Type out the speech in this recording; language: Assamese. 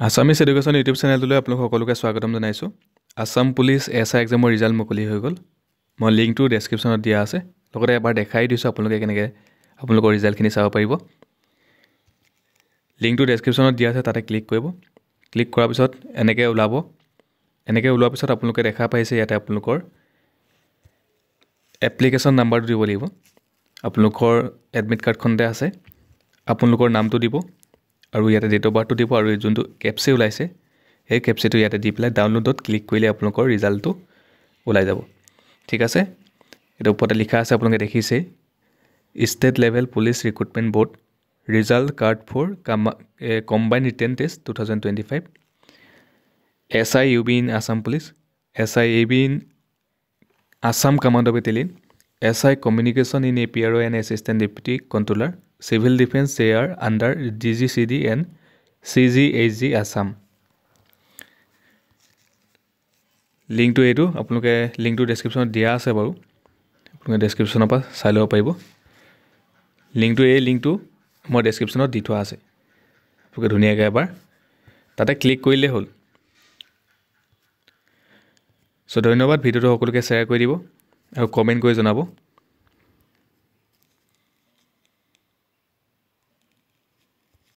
আছামিজ এডুকেশ্যন ইউটিউব চেনেলটোলৈ আপোনালোক সকলোকে স্বাগতম জনাইছোঁ। আছাম পুলিচ এছআই এক্সামৰ ৰিজাল্ট মুকলি হৈ গ'ল। মই লিংকটো ডেছক্ৰিপশ্যনত দিয়া আছে। লগতে এবাৰ দেখাই দিছোঁ আপোনালোকে কেনেকৈ আপোনালোকৰ ৰিজাল্টখিনি চাব পাৰিব। লিংকটো ডেছক্ৰিপশ্যনত দিয়া আছে, তাতে ক্লিক কৰিব। ক্লিক কৰাৰ পিছত এনেকৈ ওলাব। এনেকৈ ওলোৱাৰ পিছত আপোনালোকে দেখা পাইছে ইয়াতে আপোনালোকৰ এপ্লিকেশ্যন নাম্বাৰটো দিব লাগিব। আপোনালোকৰ এডমিট কাৰ্ডখনতে আছে। আপোনালোকৰ নামটো দিব আৰু ইয়াতে ডেট অফ বাৰ্থটো দিব আৰু যোনটো কেপচি ওলাইছে সেই কেপচিটো ইয়াতে দি পেলাই ডাউনলোডত ক্লিক কৰিলে আপোনালোকৰ ৰিজাল্টটো ওলাই যাব। ঠিক আছে, এইটো ওপৰতে লিখা আছে, আপোনালোকে দেখিছেই, state level police recruitment board result card for combined written test 2025 SI UB in Assam police, SI AB in Assam commando battalion, SI communication in APRO and assistant deputy controller Civil Defense JR under DGCD and CGHG Assam। লিংকটো এইটো, আপোনালোকে লিংকটো ডেছক্ৰিপশ্যনত দিয়া আছে বাৰু, আপোনালোকে ডেছক্ৰিপশ্যনৰ পৰা চাই ল'ব পাৰিব। লিংকটো মই ডেছক্ৰিপশ্যনত দি থোৱা আছে, আপোনালোকে ধুনীয়াকৈ এবাৰ তাতে ক্লিক কৰিলেই হ'ল। চ' ধন্যবাদ, ভিডিঅ'টো সকলোকে শ্বেয়াৰ কৰি দিব আৰু কমেণ্ট কৰি জনাব।